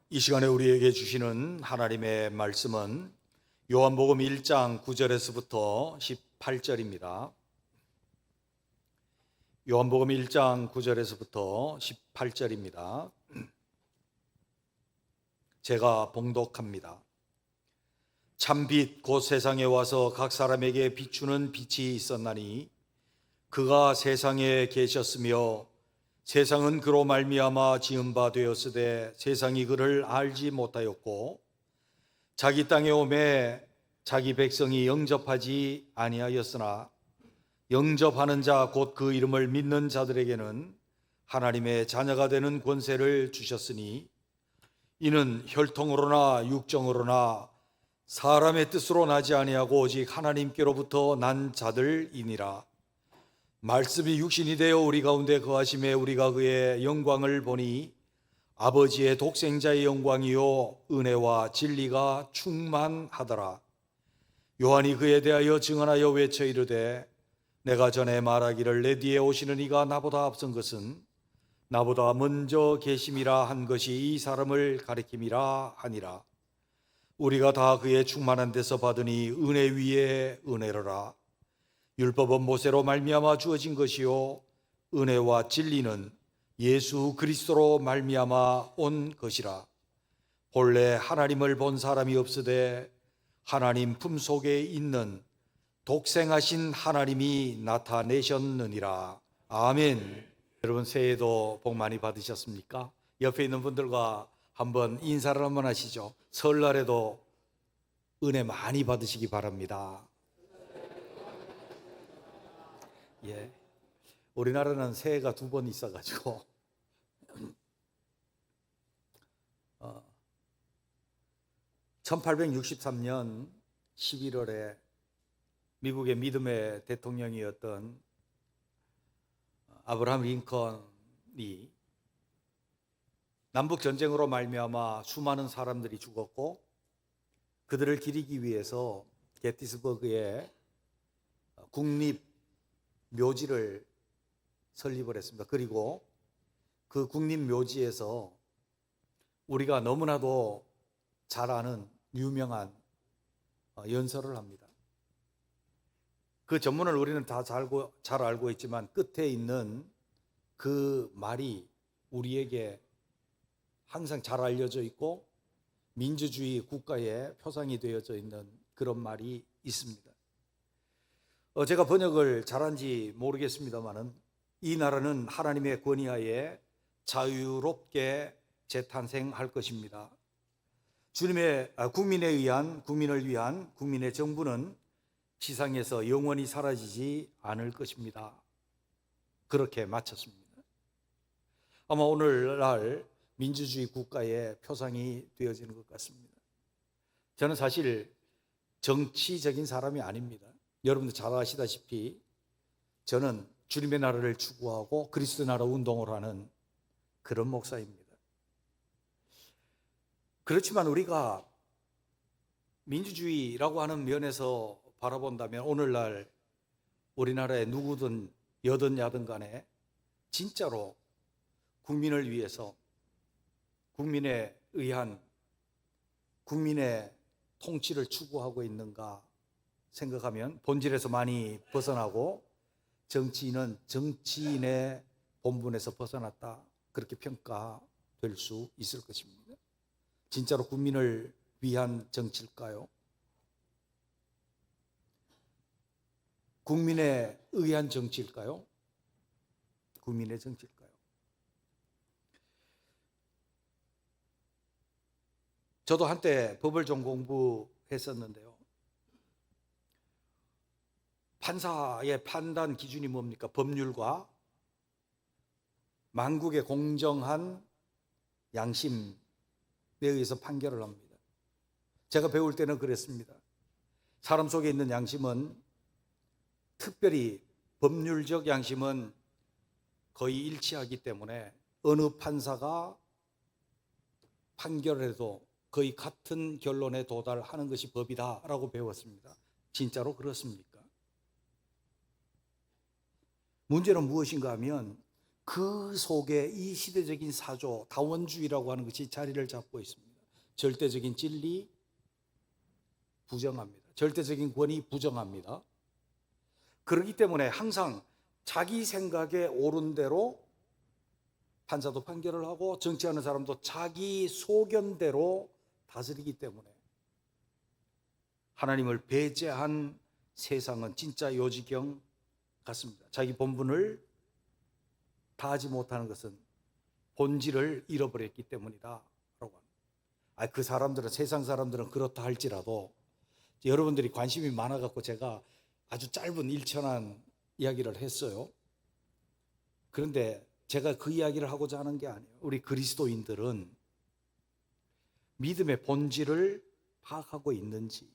이 시간에 우리에게 주시는 하나님의 말씀은 요한복음 1장 9절에서부터 18절입니다. 요한복음 1장 9절에서부터 18절입니다. 제가 봉독합니다. 참빛 곧 세상에 와서 각 사람에게 비추는 빛이 있었나니 그가 세상에 계셨으며 세상은 그로 말미암아 지은 바 되었으되 세상이 그를 알지 못하였고 자기 땅에 오매 자기 백성이 영접하지 아니하였으나 영접하는 자 곧 그 이름을 믿는 자들에게는 하나님의 자녀가 되는 권세를 주셨으니 이는 혈통으로나 육정으로나 사람의 뜻으로 나지 아니하고 오직 하나님께로부터 난 자들이니라. 말씀이 육신이 되어 우리 가운데 거하심에 우리가 그의 영광을 보니 아버지의 독생자의 영광이요 은혜와 진리가 충만하더라. 요한이 그에 대하여 증언하여 외쳐 이르되 내가 전에 말하기를 내 뒤에 오시는 이가 나보다 앞선 것은 나보다 먼저 계심이라 한 것이 이 사람을 가리킴이라 하니라. 우리가 다 그의 충만한 데서 받으니 은혜 위에 은혜로라. 율법은 모세로 말미암아 주어진 것이요 은혜와 진리는 예수 그리스도로 말미암아 온 것이라. 본래 하나님을 본 사람이 없으되 하나님 품속에 있는 독생하신 하나님이 나타내셨느니라. 아멘. 여러분 새해도 복 많이 받으셨습니까? 옆에 있는 분들과 한번 인사를 한번 하시죠. 설날에도 은혜 많이 받으시기 바랍니다. 예, 우리나라는 새해가 두 번 있어가지고 1863년 11월에 미국의 믿음의 대통령이었던 아브라함 링컨이 남북 전쟁으로 말미암아 수많은 사람들이 죽었고 그들을 기리기 위해서 게티스버그에 국립 묘지를 설립을 했습니다. 그리고 그 국립 묘지에서 우리가 너무나도 잘 아는 유명한 연설을 합니다. 그 전문을 우리는 다 잘 알고 있지만 끝에 있는 그 말이 우리에게 항상 잘 알려져 있고 민주주의 국가의 표상이 되어져 있는 그런 말이 있습니다. 제가 번역을 잘한지 모르겠습니다만은 이 나라는 하나님의 권위하에 자유롭게 재탄생할 것입니다. 국민을 위한 국민의 정부는 지상에서 영원히 사라지지 않을 것입니다. 그렇게 마쳤습니다. 아마 오늘날 민주주의 국가의 표상이 되어지는 것 같습니다. 저는 사실 정치적인 사람이 아닙니다. 여러분들 잘 아시다시피 저는 주님의 나라를 추구하고 그리스도 나라 운동을 하는 그런 목사입니다. 그렇지만 우리가 민주주의라고 하는 면에서 바라본다면 오늘날 우리나라의 누구든 여든 야든 간에 진짜로 국민을 위해서 국민에 의한 국민의 통치를 추구하고 있는가 생각하면 본질에서 많이 벗어나고 정치인은 정치인의 본분에서 벗어났다, 그렇게 평가될 수 있을 것입니다. 진짜로 국민을 위한 정치일까요? 국민에 의한 정치일까요? 국민의 정치일까요? 저도 한때 법을 좀 공부했었는데요. 판사의 판단 기준이 뭡니까? 법률과 만국의 공정한 양심에 의해서 판결을 합니다. 제가 배울 때는 그랬습니다. 사람 속에 있는 양심은, 특별히 법률적 양심은 거의 일치하기 때문에 어느 판사가 판결해도 거의 같은 결론에 도달하는 것이 법이다라고 배웠습니다. 진짜로 그렇습니까? 문제는 무엇인가 하면 그 속에 이 시대적인 사조, 다원주의라고 하는 것이 자리를 잡고 있습니다. 절대적인 진리 부정합니다. 절대적인 권위 부정합니다. 그렇기 때문에 항상 자기 생각에 옳은 대로 판사도 판결을 하고 정치하는 사람도 자기 소견대로 다스리기 때문에 하나님을 배제한 세상은 진짜 요지경 같습니다. 자기 본분을 다하지 못하는 것은 본질을 잃어버렸기 때문이다 라고 합니다. 그 사람들은, 세상 사람들은 그렇다 할지라도 여러분들이 관심이 많아갖고 제가 아주 짧은 일천한 이야기를 했어요. 그런데 제가 그 이야기를 하고자 하는 게 아니에요. 우리 그리스도인들은 믿음의 본질을 파악하고 있는지,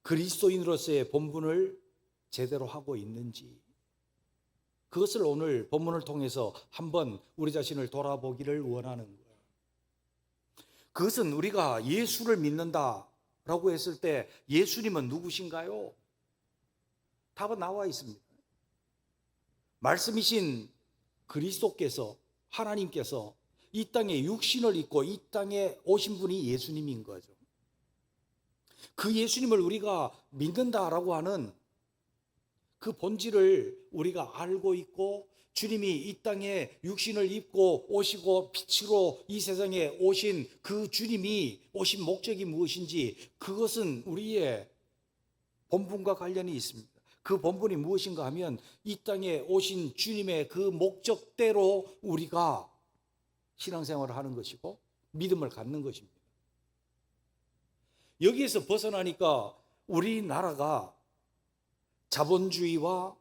그리스도인으로서의 본분을 제대로 하고 있는지, 그것을 오늘 본문을 통해서 한번 우리 자신을 돌아보기를 원하는 거예요. 그것은 우리가 예수를 믿는다라고 했을 때 예수님은 누구신가요? 답은 나와 있습니다. 말씀이신 그리스도께서, 하나님께서 이 땅에 육신을 입고 이 땅에 오신 분이 예수님인 거죠. 그 예수님을 우리가 믿는다라고 하는 그 본질을 우리가 알고 있고, 주님이 이 땅에 육신을 입고 오시고 빛으로 이 세상에 오신 그 주님이 오신 목적이 무엇인지, 그것은 우리의 본분과 관련이 있습니다. 그 본분이 무엇인가 하면 이 땅에 오신 주님의 그 목적대로 우리가 신앙생활을 하는 것이고 믿음을 갖는 것입니다. 여기에서 벗어나니까 우리나라가 자본주의와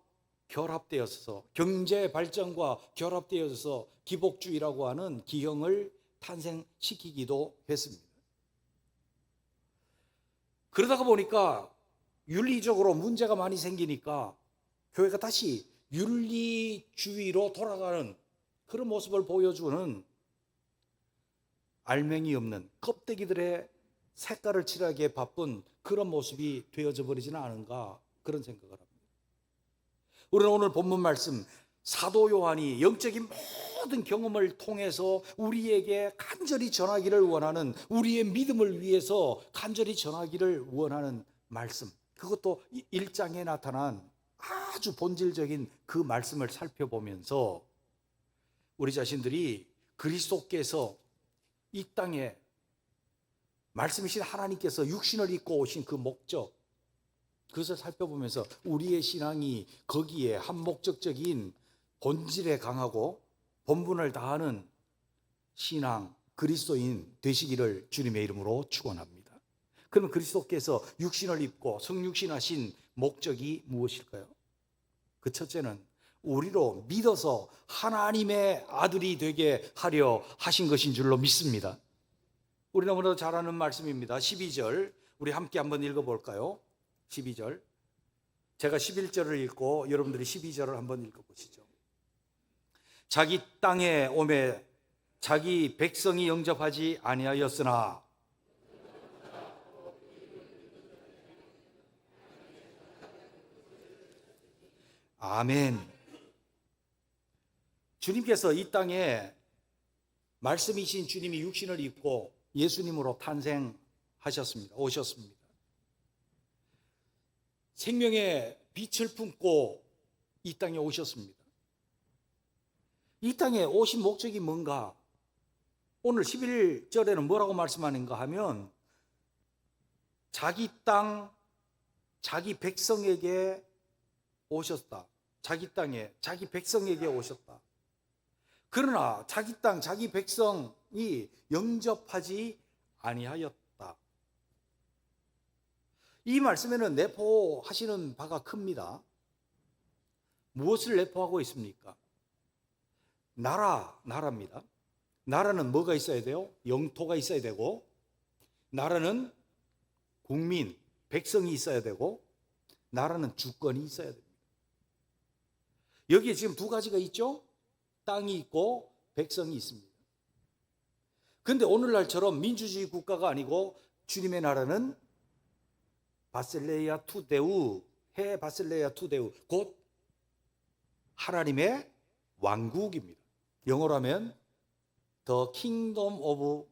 결합되어서, 경제 발전과 결합되어서 기복주의라고 하는 기형을 탄생시키기도 했습니다. 그러다가 보니까 윤리적으로 문제가 많이 생기니까 교회가 다시 윤리주의로 돌아가는 그런 모습을 보여주는 알맹이 없는 껍데기들의 색깔을 칠하기에 바쁜 그런 모습이 되어져 버리지는 않은가, 그런 생각을 합니다. 우리는 오늘 본문 말씀, 사도 요한이 영적인 모든 경험을 통해서 우리에게 간절히 전하기를 원하는, 우리의 믿음을 위해서 간절히 전하기를 원하는 말씀, 그것도 1장에 나타난 아주 본질적인 그 말씀을 살펴보면서 우리 자신들이 그리스도께서 이 땅에 말씀이신 하나님께서 육신을 입고 오신 그 목적, 그것을 살펴보면서 우리의 신앙이 거기에 한목적적인 본질에 강하고 본분을 다하는 신앙, 그리스도인 되시기를 주님의 이름으로 축원합니다. 그러면 그리스도께서 육신을 입고 성육신하신 목적이 무엇일까요? 그 첫째는 우리로 믿어서 하나님의 아들이 되게 하려 하신 것인 줄로 믿습니다. 우리 너무나도 잘 아는 말씀입니다. 12절 우리 함께 한번 읽어볼까요? 12절, 제가 11절을 읽고 여러분들이 12절을 한번 읽어보시죠. 자기 땅에 오매 자기 백성이 영접하지 아니하였으나 아멘. 주님께서 이 땅에 말씀이신 주님이 육신을 입고 예수님으로 탄생하셨습니다. 오셨습니다. 생명의 빛을 품고 이 땅에 오셨습니다. 이 땅에 오신 목적이 뭔가? 오늘 11절에는 뭐라고 말씀하는가 하면 자기 땅, 자기 백성에게 오셨다. 자기 땅에, 자기 백성에게 오셨다. 그러나 자기 땅, 자기 백성이 영접하지 아니하였다. 이 말씀에는 내포하시는 바가 큽니다. 무엇을 내포하고 있습니까? 나라입니다. 나라는 뭐가 있어야 돼요? 영토가 있어야 되고, 나라는 국민, 백성이 있어야 되고, 나라는 주권이 있어야 됩니다. 여기에 지금 두 가지가 있죠? 땅이 있고 백성이 있습니다. 그런데 오늘날처럼 민주주의 국가가 아니고 주님의 나라는 바실레이아 투데우, 해 바실레이아 투데우, 곧 하나님의 왕국입니다. 영어로 하면 The Kingdom of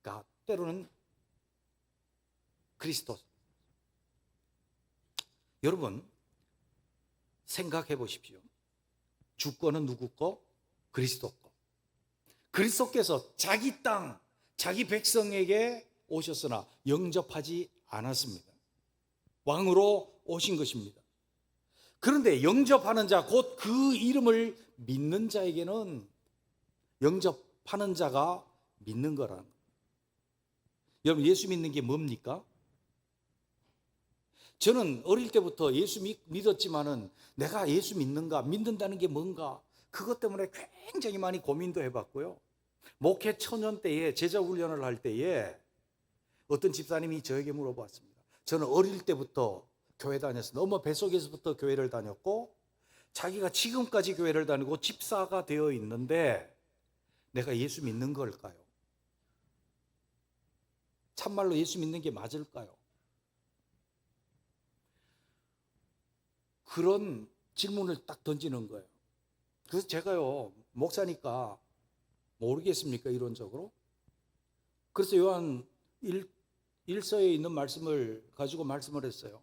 God, 때로는 그리스도. 여러분 생각해 보십시오. 주권은 누구 거? 그리스도 거. 그리스도께서 자기 땅, 자기 백성에게 오셨으나 영접하지 않았습니다. 왕으로 오신 것입니다. 그런데 영접하는 자, 곧 그 이름을 믿는 자에게는 영접하는 자가 믿는 거라는 거예요. 여러분 예수 믿는 게 뭡니까? 저는 어릴 때부터 예수 믿었지만은 내가 예수 믿는다는 게 뭔가, 그것 때문에 굉장히 많이 고민도 해봤고요. 목회 초년 때에 제자 훈련을 할 때에 어떤 집사님이 저에게 물어봤습니다. 저는 어릴 때부터 교회 다녔습니다. 엄마 뱃속에서부터 교회를 다녔고 자기가 지금까지 교회를 다니고 집사가 되어 있는데 내가 예수 믿는 걸까요? 참말로 예수 믿는 게 맞을까요? 그런 질문을 딱 던지는 거예요. 그래서 제가요, 목사니까 모르겠습니까, 이론적으로? 그래서 요한 1서에 있는 말씀을 가지고 말씀을 했어요.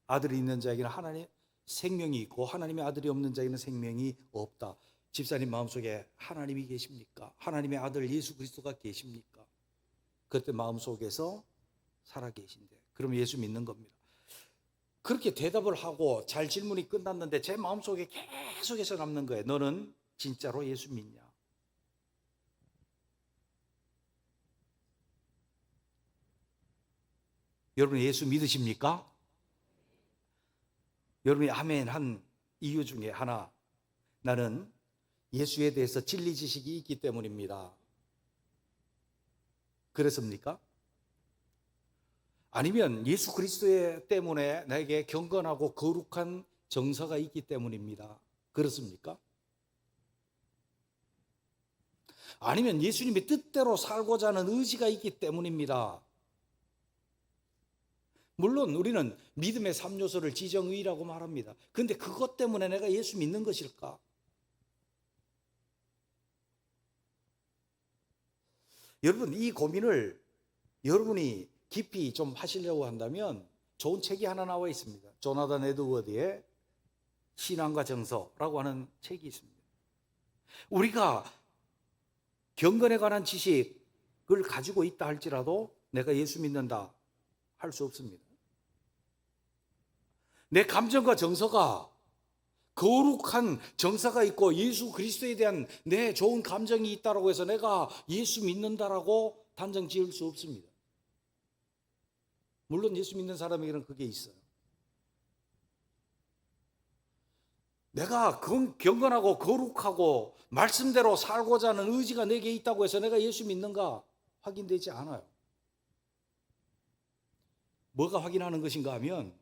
아들이 있는 자에게는 하나님의 생명이 있고 하나님의 아들이 없는 자에게는 생명이 없다. 집사님 마음속에 하나님이 계십니까? 하나님의 아들 예수 그리스도가 계십니까? 그때 마음속에서 살아계신대. 그럼 예수 믿는 겁니다. 그렇게 대답을 하고 잘 질문이 끝났는데 제 마음속에 계속해서 남는 거예요. 너는 진짜로 예수 믿냐? 여러분 예수 믿으십니까? 여러분이 아멘 한 이유 중에 하나, 나는 예수에 대해서 진리 지식이 있기 때문입니다. 그렇습니까? 아니면 예수 그리스도 때문에 나에게 경건하고 거룩한 정서가 있기 때문입니다. 그렇습니까? 아니면 예수님의 뜻대로 살고자 하는 의지가 있기 때문입니다. 물론 우리는 믿음의 3요소를 지정의라고 말합니다. 그런데 그것 때문에 내가 예수 믿는 것일까? 여러분 이 고민을 여러분이 깊이 좀 하시려고 한다면 좋은 책이 하나 나와 있습니다. 조나단 에드워드의 신앙과 정서라고 하는 책이 있습니다. 우리가 경건에 관한 지식을 가지고 있다 할지라도 내가 예수 믿는다 할 수 없습니다. 내 감정과 정서가 거룩한 정서가 있고 예수 그리스도에 대한 내 좋은 감정이 있다고 해서 내가 예수 믿는다라고 단정 지을 수 없습니다. 물론 예수 믿는 사람에게는 그게 있어요. 내가 경건하고 거룩하고 말씀대로 살고자 하는 의지가 내게 있다고 해서 내가 예수 믿는가 확인되지 않아요. 뭐가 확인하는 것인가 하면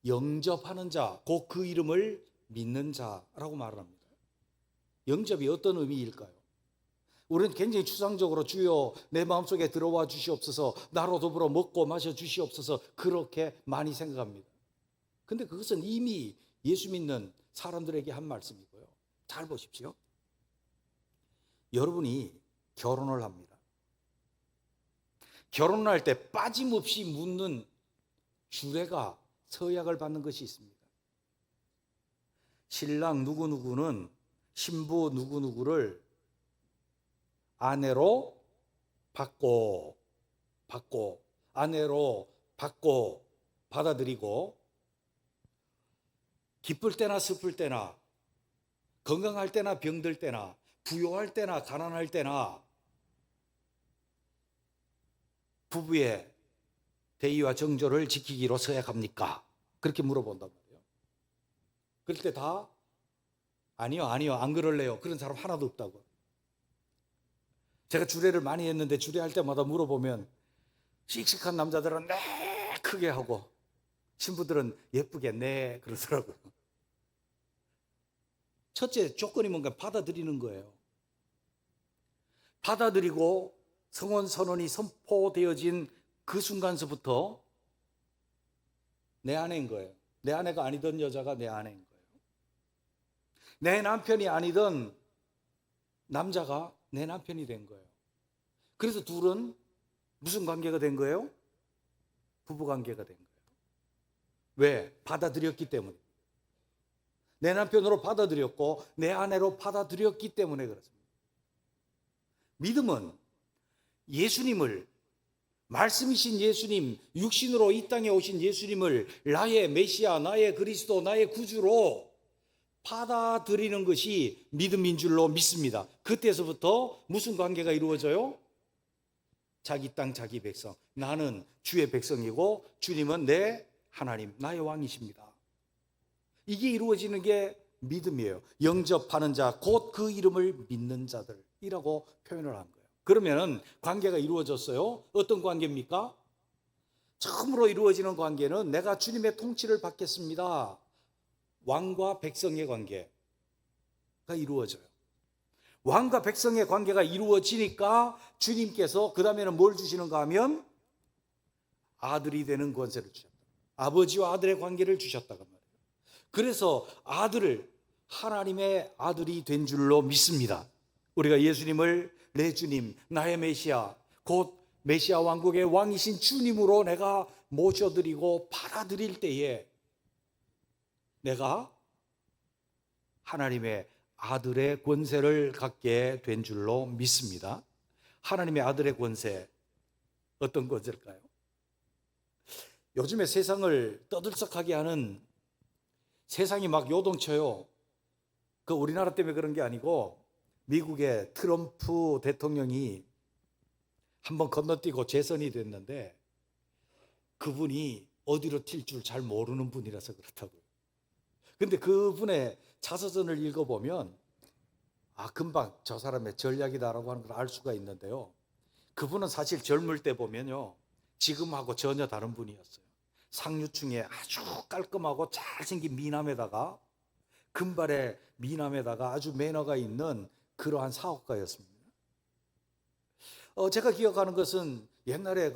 영접하는 자, 곧 그 이름을 믿는 자라고 말을 합니다. 영접이 어떤 의미일까요? 우리는 굉장히 추상적으로 주여 내 마음속에 들어와 주시옵소서, 나로 더불어 먹고 마셔 주시옵소서 그렇게 많이 생각합니다. 근데 그것은 이미 예수 믿는 사람들에게 한 말씀이고요. 잘 보십시오. 여러분이 결혼을 합니다. 결혼할 때 빠짐없이 묻는 주례가 서약을 받는 것이 있습니다. 신랑 누구누구는 신부 누구누구를 아내로 받고 아내로 받고 받아들이고 기쁠 때나 슬플 때나 건강할 때나 병들 때나 부유할 때나 가난할 때나 부부의 대의와 정조를 지키기로 서약합니까? 그렇게 물어본단 말이에요. 그럴 때 다 아니요 안 그럴래요. 그런 사람 하나도 없다고. 제가 주례를 많이 했는데 주례할 때마다 물어보면 씩씩한 남자들은 네 크게 하고 신부들은 예쁘게 네 그러더라고요. 첫째 조건이 뭔가 받아들이는 거예요. 받아들이고 성혼 선언이 선포되어진 그 순간서부터 내 아내인 거예요. 내 아내가 아니던 여자가 내 아내인 거예요. 내 남편이 아니던 남자가 내 남편이 된 거예요. 그래서 둘은 무슨 관계가 된 거예요? 부부 관계가 된 거예요. 왜? 받아들였기 때문에. 내 남편으로 받아들였고 내 아내로 받아들였기 때문에 그렇습니다. 믿음은 예수님을, 말씀이신 예수님, 육신으로 이 땅에 오신 예수님을 나의 메시아, 나의 그리스도, 나의 구주로 받아들이는 것이 믿음인 줄로 믿습니다. 그때서부터 무슨 관계가 이루어져요? 자기 땅 자기 백성, 나는 주의 백성이고 주님은 내 하나님, 나의 왕이십니다. 이게 이루어지는 게 믿음이에요. 영접하는 자, 곧 그 이름을 믿는 자들이라고 표현을 한 거예요. 그러면 관계가 이루어졌어요. 어떤 관계입니까? 처음으로 이루어지는 관계는 내가 주님의 통치를 받겠습니다. 왕과 백성의 관계가 이루어져요. 왕과 백성의 관계가 이루어지니까 주님께서 그 다음에는 뭘 주시는가 하면 아들이 되는 권세를 주셨다. 아버지와 아들의 관계를 주셨다고 말이에요. 그래서 아들을 하나님의 아들이 된 줄로 믿습니다. 우리가 예수님을 내 주님, 나의 메시아, 곧 메시아 왕국의 왕이신 주님으로 내가 모셔드리고 받아들일 때에 내가 하나님의 아들의 권세를 갖게 된 줄로 믿습니다. 하나님의 아들의 권세, 어떤 권세일까요? 요즘에 세상을 떠들썩하게 하는, 세상이 막 요동쳐요. 그 우리나라 때문에 그런 게 아니고 미국의 트럼프 대통령이 한번 건너뛰고 재선이 됐는데 그분이 어디로 튈 줄 잘 모르는 분이라서 그렇다고요. 근데 그분의 자서전을 읽어보면 금방 저 사람의 전략이다라고 하는 걸 알 수가 있는데요. 그분은 사실 젊을 때 보면요, 지금하고 전혀 다른 분이었어요. 상류층에 아주 깔끔하고 잘생긴 미남에다가, 금발의 미남에다가 아주 매너가 있는 그러한 사업가였습니다. 제가 기억하는 것은 옛날에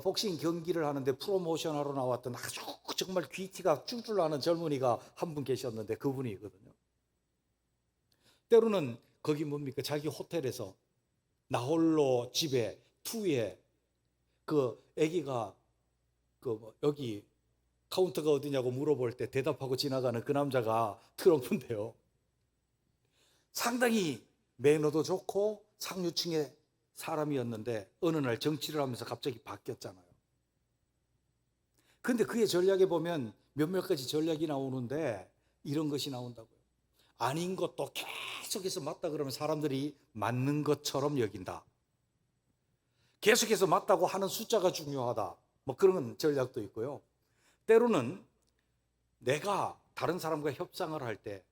복싱 경기를 하는데 프로모션 하러 나왔던 아주 정말 귀티가 줄줄 나는 젊은이가 한 분 계셨는데 그분이거든요. 때로는 거기 뭡니까? 자기 호텔에서 나홀로 집에 투에 그 아기가 여기 카운터가 어디냐고 물어볼 때 대답하고 지나가는 그 남자가 트럼프인데요. 상당히 매너도 좋고 상류층의 사람이었는데 어느 날 정치를 하면서 갑자기 바뀌었잖아요. 근데 그의 전략에 보면 몇몇 가지 전략이 나오는데 이런 것이 나온다고요. 아닌 것도 계속해서 맞다 그러면 사람들이 맞는 것처럼 여긴다. 계속해서 맞다고 하는 숫자가 중요하다. 뭐 그런 전략도 있고요. 때로는 내가 다른 사람과 협상을 할 때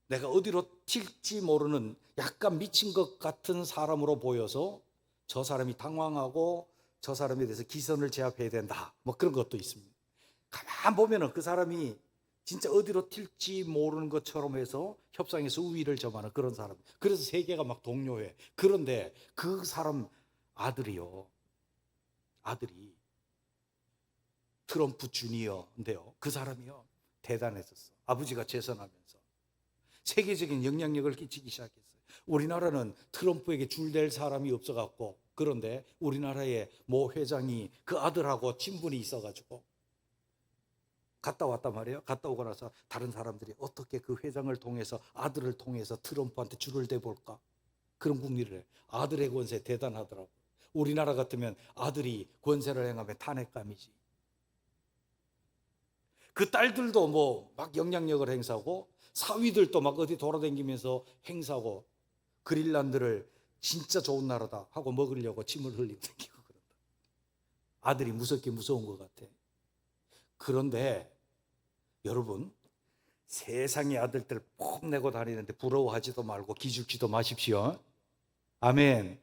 내가 어디로 튈지 모르는 약간 미친 것 같은 사람으로 보여서 저 사람이 당황하고 저 사람에 대해서 기선을 제압해야 된다. 뭐 그런 것도 있습니다. 가만 보면은 그 사람이 진짜 어디로 튈지 모르는 것처럼 해서 협상에서 우위를 점하는 그런 사람. 그래서 세계가 막 동요해. 그런데 그 사람 아들이 트럼프 주니어인데요. 그 사람이요, 대단했었어. 아버지가 재선하면서 세계적인 영향력을 끼치기 시작했어요. 우리나라는 트럼프에게 줄댈 사람이 없어갖고, 그런데 우리나라의 모 회장이 그 아들하고 친분이 있어가지고 갔다 왔단 말이에요. 갔다 오고 나서 다른 사람들이 어떻게 그 회장을 통해서, 아들을 통해서 트럼프한테 줄을 대볼까? 그런 궁리를 해. 아들의 권세 대단하더라고. 우리나라 같으면 아들이 권세를 행하면 탄핵감이지. 그 딸들도 뭐 막 영향력을 행사하고, 사위들도 막 어디 돌아다니면서 행사하고, 그린란드를 진짜 좋은 나라다 하고 먹으려고 침을 흘리고 다니고 그런다. 아들이 무섭게 무서운 것 같아. 그런데 여러분, 세상의 아들들 폼내고 다니는데 부러워하지도 말고 기죽지도 마십시오. 아멘.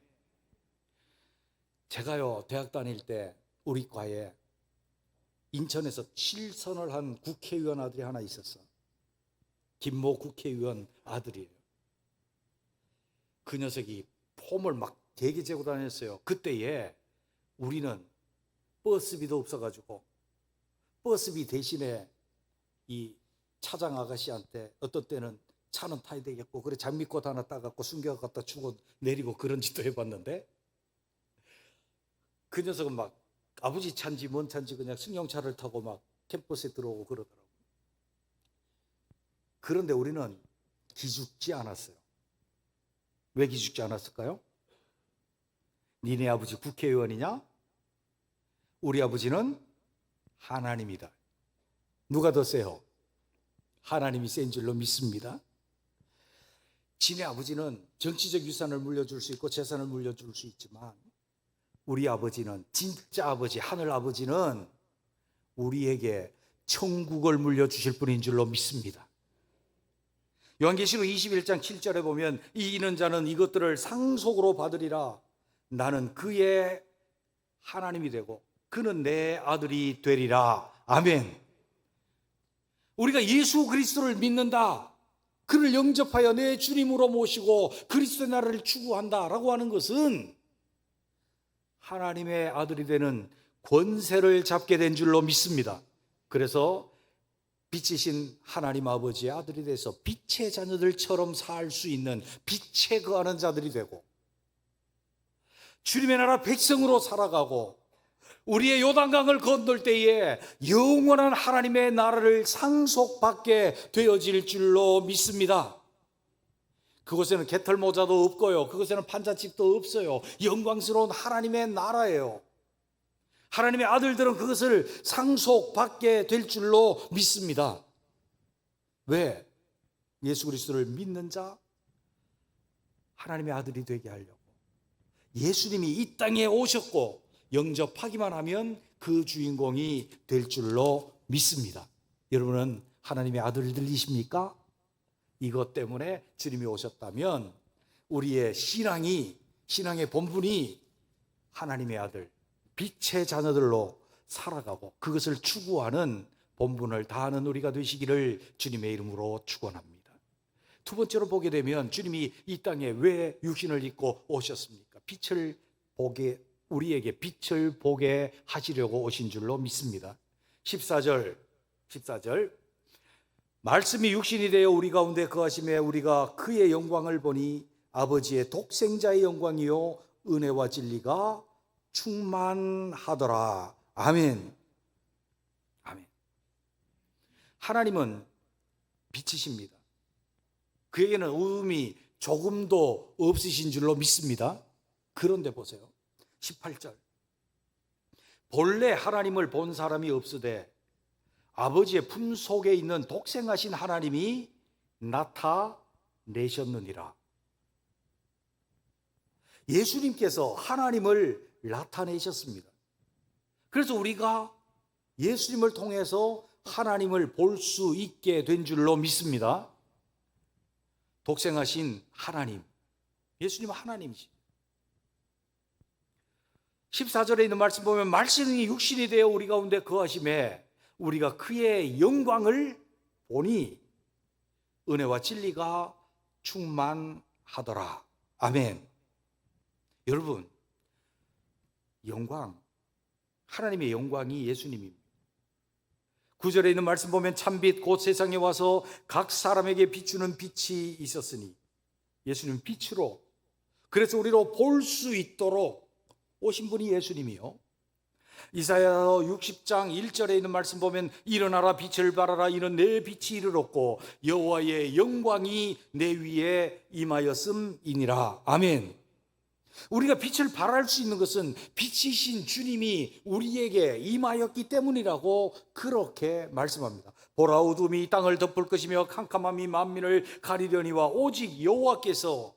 제가요, 대학 다닐 때 우리 과에 인천에서 실선을 한 국회의원 아들이 하나 있었어. 김모 국회의원 아들이에요. 그 녀석이 폼을 막 되게 재고 다녔어요. 그때에 우리는 버스비도 없어가지고 버스비 대신에 이 차장 아가씨한테 어떤 때는 차는 타야 되겠고, 그래 장미꽃 하나 따갖고 숨겨갖다 주고 내리고 그런 짓도 해봤는데, 그 녀석은 막 아버지 차인지 뭔 차인지 그냥 승용차를 타고 막 캠퍼스에 들어오고 그러더라고요. 그런데 우리는 기죽지 않았어요. 왜 기죽지 않았을까요? 니네 아버지 국회의원이냐? 우리 아버지는 하나님이다. 누가 더 세요? 하나님이 센 줄로 믿습니다. 지네 아버지는 정치적 유산을 물려줄 수 있고 재산을 물려줄 수 있지만, 우리 아버지는, 진짜 아버지, 하늘 아버지는 우리에게 천국을 물려주실 분인 줄로 믿습니다. 요한계시록 21장 7절에 보면, 이기는 자는 이것들을 상속으로 받으리라. 나는 그의 하나님이 되고 그는 내 아들이 되리라. 아멘. 우리가 예수 그리스도를 믿는다, 그를 영접하여 내 주님으로 모시고 그리스도의 나라를 추구한다라고 하는 것은 하나님의 아들이 되는 권세를 잡게 된 줄로 믿습니다. 그래서 빛이신 하나님 아버지의 아들이 돼서 빛의 자녀들처럼 살 수 있는 빛에 거하는 자들이 되고, 주님의 나라 백성으로 살아가고, 우리의 요단강을 건널 때에 영원한 하나님의 나라를 상속받게 되어질 줄로 믿습니다. 그곳에는 개털 모자도 없고요, 그곳에는 판잣집도 없어요. 영광스러운 하나님의 나라예요. 하나님의 아들들은 그것을 상속받게 될 줄로 믿습니다. 왜? 예수 그리스도를 믿는 자, 하나님의 아들이 되게 하려고. 예수님이 이 땅에 오셨고 영접하기만 하면 그 주인공이 될 줄로 믿습니다. 여러분은 하나님의 아들들이십니까? 이것 때문에 주님이 오셨다면 우리의 신앙의 본분이 하나님의 아들, 빛의 자녀들로 살아가고 그것을 추구하는 본분을 다하는 우리가 되시기를 주님의 이름으로 축원합니다. 두 번째로 보게 되면, 주님이 이 땅에 왜 육신을 입고 오셨습니까? 우리에게 빛을 보게 하시려고 오신 줄로 믿습니다. 14절 말씀이 육신이 되어 우리 가운데 거하심에 우리가 그의 영광을 보니 아버지의 독생자의 영광이요 은혜와 진리가 충만하더라. 아멘. 아멘. 하나님은 빛이십니다. 그에게는 어둠이 조금도 없으신 줄로 믿습니다. 그런데 보세요, 18절 본래 하나님을 본 사람이 없으되 아버지의 품 속에 있는 독생하신 하나님이 나타내셨느니라. 예수님께서 하나님을 나타내셨습니다. 그래서 우리가 예수님을 통해서 하나님을 볼 수 있게 된 줄로 믿습니다. 독생하신 하나님, 예수님은 하나님이십니다. 14절에 있는 말씀 보면, 말씀이 육신이 되어 우리 가운데 거하심에 우리가 그의 영광을 보니 은혜와 진리가 충만하더라. 아멘. 여러분, 영광, 하나님의 영광이 예수님입니다. 9절에 있는 말씀 보면, 참빛 곧 세상에 와서 각 사람에게 비추는 빛이 있었으니, 예수님 빛으로, 그래서 우리로 볼 수 있도록 오신 분이 예수님이요. 이사야 60장 1절에 있는 말씀 보면, 일어나라 빛을 발하라, 이는 내 빛이 이르렀고 여호와의 영광이 내 위에 임하였음이니라. 아멘. 우리가 빛을 발할 수 있는 것은 빛이신 주님이 우리에게 임하였기 때문이라고 그렇게 말씀합니다. 보라, 어둠이 땅을 덮을 것이며 캄캄함이 만민을 가리려니와 오직 여호와께서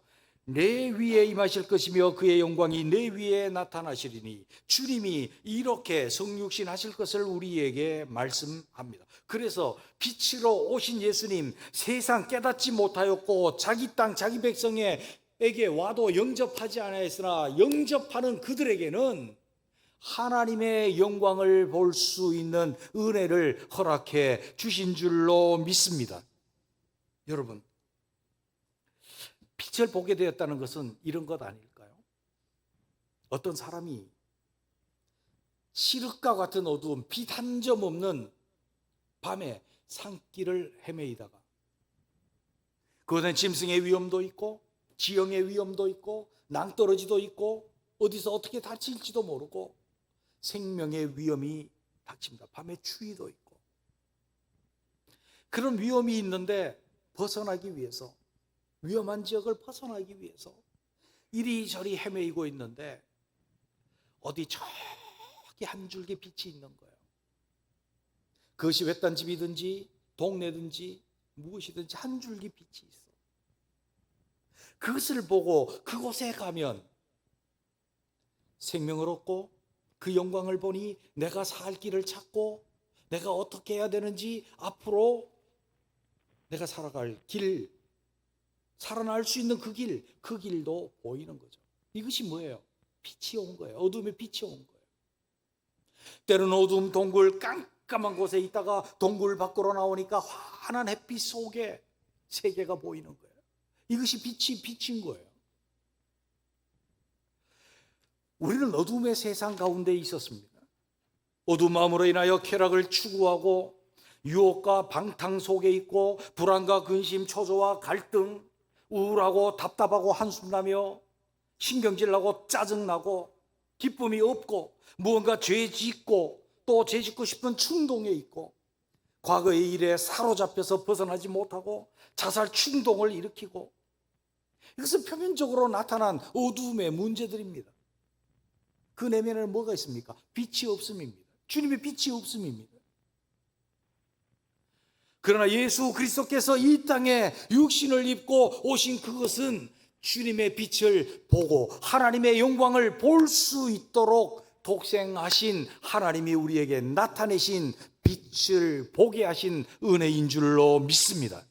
내 위에 임하실 것이며 그의 영광이 내 위에 나타나시리니, 주님이 이렇게 성육신 하실 것을 우리에게 말씀합니다. 그래서 빛으로 오신 예수님, 세상 깨닫지 못하였고 자기 땅 자기 백성에게 와도 영접하지 않았으나 영접하는 그들에게는 하나님의 영광을 볼 수 있는 은혜를 허락해 주신 줄로 믿습니다. 여러분, 빛을 보게 되었다는 것은 이런 것 아닐까요? 어떤 사람이 칠흑과 같은 어두운 빛 한 점 없는 밤에 산길을 헤매이다가 그것은 짐승의 위험도 있고 지형의 위험도 있고 낭떠러지도 있고 어디서 어떻게 다칠지도 모르고 생명의 위험이 닥칩니다. 밤에 추위도 있고 그런 위험이 있는데 벗어나기 위해서, 위험한 지역을 벗어나기 위해서 이리저리 헤매이고 있는데 어디 저기 한 줄기 빛이 있는 거예요. 그것이 외딴 집이든지 동네든지 무엇이든지 한 줄기 빛이 있어. 그것을 보고 그곳에 가면 생명을 얻고 그 영광을 보니 내가 살 길을 찾고 내가 어떻게 해야 되는지 앞으로 내가 살아갈 길, 살아날 수 있는 그 길도 보이는 거죠. 이것이 뭐예요? 빛이 온 거예요. 어둠의 빛이 온 거예요. 때로는 어두움 동굴 깜깜한 곳에 있다가 동굴 밖으로 나오니까 환한 햇빛 속에 세계가 보이는 거예요. 이것이 빛인 거예요. 우리는 어둠의 세상 가운데 있었습니다. 어두운 마음으로 인하여 쾌락을 추구하고 유혹과 방탕 속에 있고 불안과 근심, 초조와 갈등, 우울하고 답답하고 한숨나며 신경질나고 짜증나고 기쁨이 없고 무언가 죄 짓고 또 죄 짓고 싶은 충동에 있고 과거의 일에 사로잡혀서 벗어나지 못하고 자살 충동을 일으키고, 이것은 표면적으로 나타난 어두움의 문제들입니다. 그 내면에는 뭐가 있습니까? 빛이 없음입니다. 주님의 빛이 없음입니다. 그러나 예수 그리스도께서 이 땅에 육신을 입고 오신 그것은 주님의 빛을 보고 하나님의 영광을 볼 수 있도록 독생하신 하나님이 우리에게 나타내신 빛을 보게 하신 은혜인 줄로 믿습니다.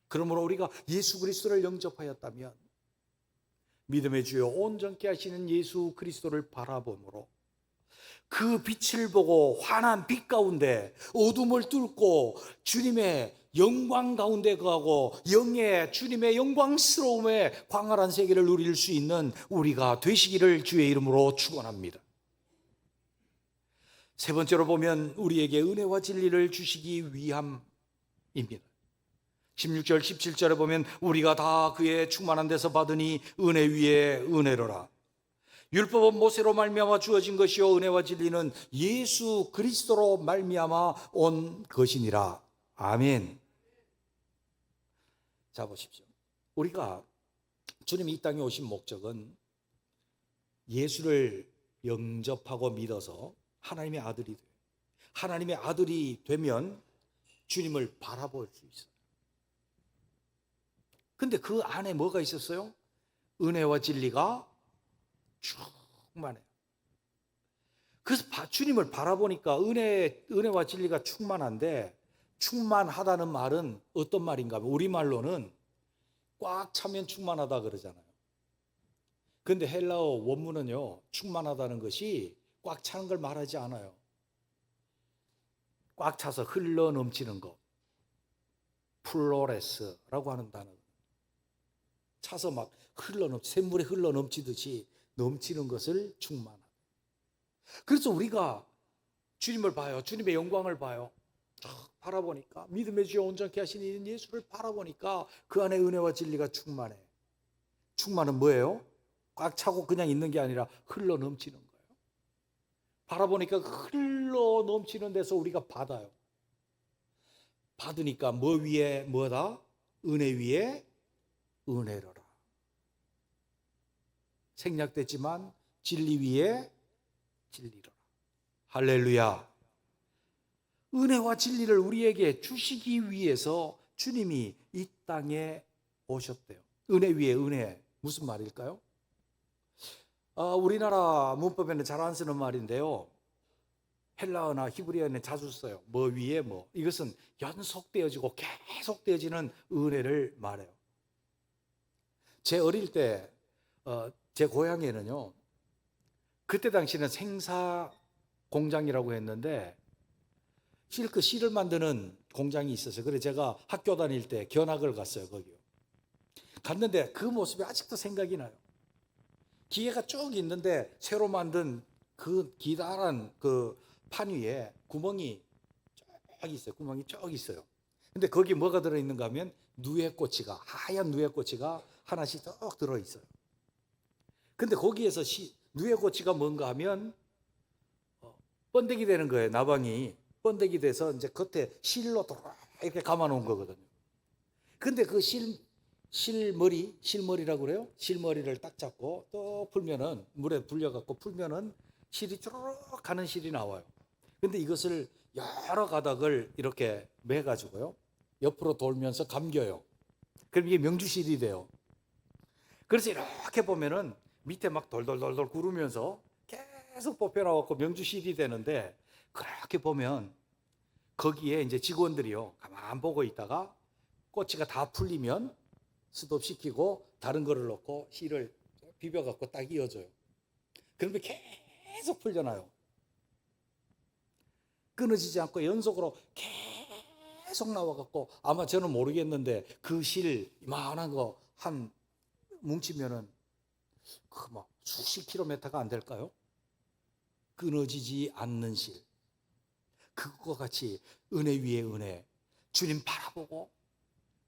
그러므로 우리가 예수 그리스도를 영접하였다면 믿음의 주여 온전케 하시는 예수 그리스도를 바라보므로 그 빛을 보고 환한 빛 가운데 어둠을 뚫고 주님의 영광 가운데 거하고 영의 주님의 영광스러움의 광활한 세계를 누릴 수 있는 우리가 되시기를 주의 이름으로 축원합니다. 세 번째로 보면 우리에게 은혜와 진리를 주시기 위함입니다. 16절 17절에 보면 우리가 다 그의 충만한 데서 받으니 은혜 위에 은혜로라. 율법은 모세로 말미암아 주어진 것이요 은혜와 진리는 예수 그리스도로 말미암아 온 것이니라. 아멘. 자 보십시오. 우리가 주님이 이 땅에 오신 목적은 예수를 영접하고 믿어서 하나님의 아들이 돼요. 하나님의 아들이 되면 주님을 바라볼 수 있어요. 근데 그 안에 뭐가 있었어요? 은혜와 진리가 충만해요. 그래서 주님을 바라보니까 은혜와 진리가 충만한데, 충만하다는 말은 어떤 말인가 하면 우리말로는 꽉 차면 충만하다 그러잖아요. 근데 헬라어 원문은요, 충만하다는 것이 꽉 차는 걸 말하지 않아요. 꽉 차서 흘러 넘치는 것, 플로레스라고 하는 단어. 차서 막 샘물에 흘러 넘치듯이 넘치는 것을 충만하다. 그래서 우리가 주님을 봐요. 주님의 영광을 봐요. 바라보니까 믿음의 주여 온전케 하시는 예수를 바라보니까 그 안에 은혜와 진리가 충만해. 충만은 뭐예요? 꽉 차고 그냥 있는 게 아니라 흘러 넘치는 거예요. 바라보니까 흘러 넘치는 데서 우리가 받아요. 받으니까 뭐 위에 뭐다? 은혜 위에 은혜로라. 생략됐지만 진리 위에 진리로라. 할렐루야. 은혜와 진리를 우리에게 주시기 위해서 주님이 이 땅에 오셨대요. 은혜 위에 은혜, 무슨 말일까요? 우리나라 문법에는 잘 안 쓰는 말인데요, 헬라어나 히브리어는 자주 써요. 뭐 위에 뭐. 이것은 연속되어지고 계속되어지는 은혜를 말해요. 제 어릴 때 제 고향에는요, 그때 당시는 생사 공장이라고 했는데 실크 실을 만드는 공장이 있었어요. 그래서 제가 학교 다닐 때 견학을 갔어요. 거기요. 갔는데 그 모습이 아직도 생각이 나요. 기계가 쭉 있는데 새로 만든 그 기다란 그 판 위에 구멍이 쭉 있어요. 구멍이 쭉 있어요. 근데 거기 뭐가 들어있는가 하면 누에꼬치가, 하얀 누에꼬치가 하나씩 쭉 들어있어요. 근데 거기에서 누에꼬치가 뭔가 하면 번데기 되는 거예요. 나방이 번데기 돼서 이제 겉에 실로 이렇게 감아놓은 거거든요. 근데 그 실머리라고 그래요? 실머리를 딱 잡고 또 풀면은, 물에 불려갖고 풀면은 실이 쭈르륵 가는 실이 나와요. 근데 이것을 여러 가닥을 이렇게 매가지고요, 옆으로 돌면서 감겨요. 그럼 이게 명주실이 돼요. 그래서 이렇게 보면은 밑에 막 돌돌돌돌 구르면서 계속 뽑혀나왔고 명주실이 되는데, 그렇게 보면 거기에 이제 직원들이요, 가만 보고 있다가 꼬치가 다 풀리면 스톱시키고 다른 거를 넣고 실을 비벼갖고 딱 이어줘요. 그러면 계속 풀려나요. 끊어지지 않고 연속으로 계속 나와갖고, 아마 저는 모르겠는데 그 실 이만한 거 한 뭉치면은 그 뭐 수십 킬로미터가 안 될까요? 끊어지지 않는 실. 그것과 같이 은혜 위에 은혜, 주님 바라보고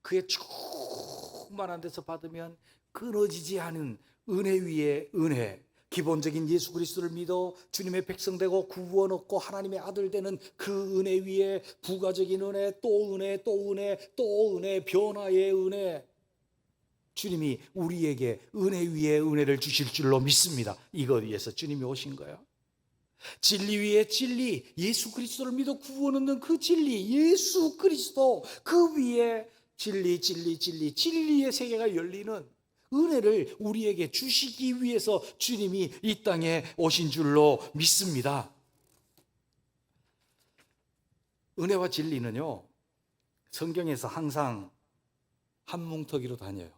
그의 충만한 데서 받으면 끊어지지 않은 은혜 위에 은혜, 기본적인 예수 그리스도를 믿어 주님의 백성 되고 구원 얻고 하나님의 아들 되는 그 은혜 위에 부가적인 은혜, 또 은혜, 또 은혜, 또 은혜, 변화의 은혜, 주님이 우리에게 은혜 위에 은혜를 주실 줄로 믿습니다. 이거 위해서 주님이 오신 거예요. 진리 위에 진리, 예수 그리스도를 믿어 구원 얻는 그 진리, 예수 그리스도, 그 위에 진리의 세계가 열리는 은혜를 우리에게 주시기 위해서 주님이 이 땅에 오신 줄로 믿습니다. 은혜와 진리는요, 성경에서 항상 한 뭉터기로 다녀요.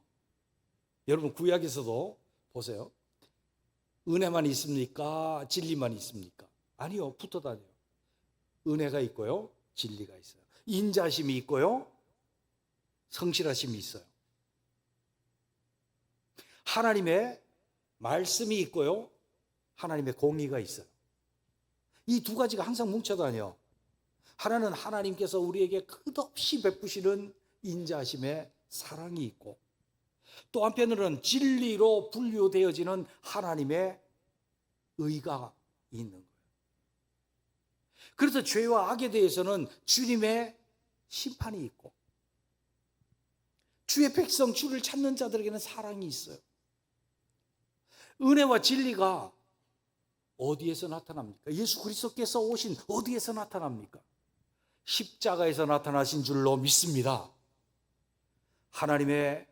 여러분 구약에서도 보세요. 은혜만 있습니까? 진리만 있습니까? 아니요, 붙어 다녀요. 은혜가 있고요, 진리가 있어요. 인자심이 있고요, 성실하심이 있어요. 하나님의 말씀이 있고요, 하나님의 공의가 있어요. 이 두 가지가 항상 뭉쳐 다녀요. 하나는 하나님께서 우리에게 끝없이 베푸시는 인자심의 사랑이 있고, 또 한편으로는 진리로 분류되어지는 하나님의 의가 있는 거예요. 그래서 죄와 악에 대해서는 주님의 심판이 있고, 주의 백성, 주를 찾는 자들에게는 사랑이 있어요. 은혜와 진리가 어디에서 나타납니까? 예수 그리스도께서 오신 어디에서 나타납니까? 십자가에서 나타나신 줄로 믿습니다. 하나님의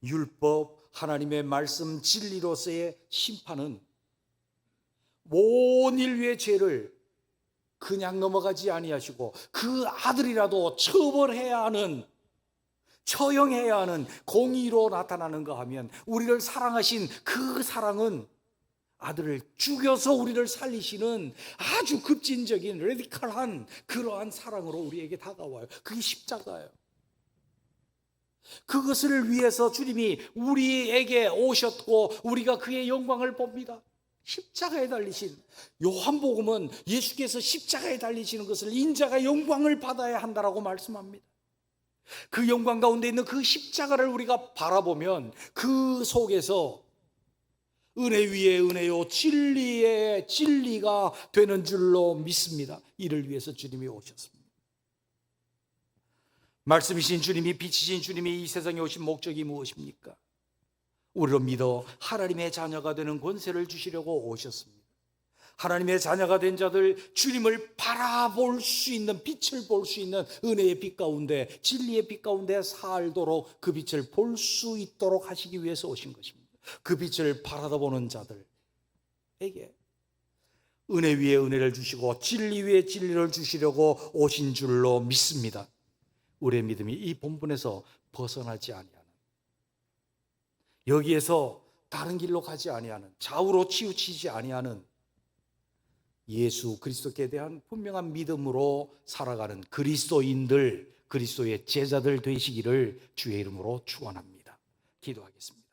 율법, 하나님의 말씀, 진리로서의 심판은 온 인류의 죄를 그냥 넘어가지 아니하시고 그 아들이라도 처벌해야 하는, 처형해야 하는 공의로 나타나는가 하면, 우리를 사랑하신 그 사랑은 아들을 죽여서 우리를 살리시는 아주 급진적인 레디컬한 그러한 사랑으로 우리에게 다가와요. 그게 십자가예요. 그것을 위해서 주님이 우리에게 오셨고 우리가 그의 영광을 봅니다. 십자가에 달리신, 요한복음은 예수께서 십자가에 달리시는 것을 인자가 영광을 받아야 한다라고 말씀합니다. 그 영광 가운데 있는 그 십자가를 우리가 바라보면 그 속에서 은혜 위에 은혜요, 진리의 진리가 되는 줄로 믿습니다. 이를 위해서 주님이 오셨습니다. 말씀이신 주님이, 빛이신 주님이 이 세상에 오신 목적이 무엇입니까? 우리로 믿어 하나님의 자녀가 되는 권세를 주시려고 오셨습니다. 하나님의 자녀가 된 자들, 주님을 바라볼 수 있는, 빛을 볼 수 있는 은혜의 빛 가운데, 진리의 빛 가운데 살도록 그 빛을 볼 수 있도록 하시기 위해서 오신 것입니다. 그 빛을 바라보는 자들에게 은혜 위에 은혜를 주시고 진리 위에 진리를 주시려고 오신 줄로 믿습니다. 우리의 믿음이 이 본분에서 벗어나지 아니하는, 여기에서 다른 길로 가지 아니하는, 좌우로 치우치지 아니하는 예수 그리스도께 대한 분명한 믿음으로 살아가는 그리스도인들, 그리스도의 제자들 되시기를 주의 이름으로 축원합니다. 기도하겠습니다.